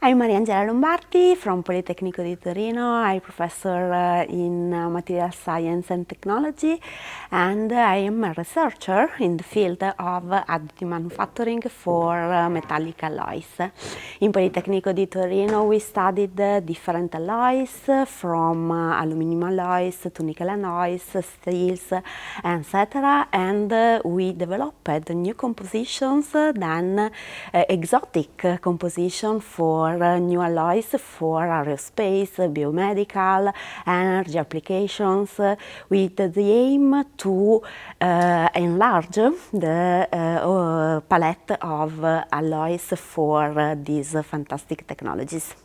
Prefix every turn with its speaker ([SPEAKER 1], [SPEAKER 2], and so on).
[SPEAKER 1] I'm Mariangela Lombardi from Polytechnic di Torino. I'm professor in material science and technology, and I am a researcher in the field of additive manufacturing for metallic alloys. In Polytechnic di Torino we studied different alloys from aluminum alloys to nickel alloys, steels, etc. And we developed new compositions, then exotic composition for new alloys for aerospace, biomedical, energy applications, with the aim to enlarge the palette of alloys for these fantastic technologies.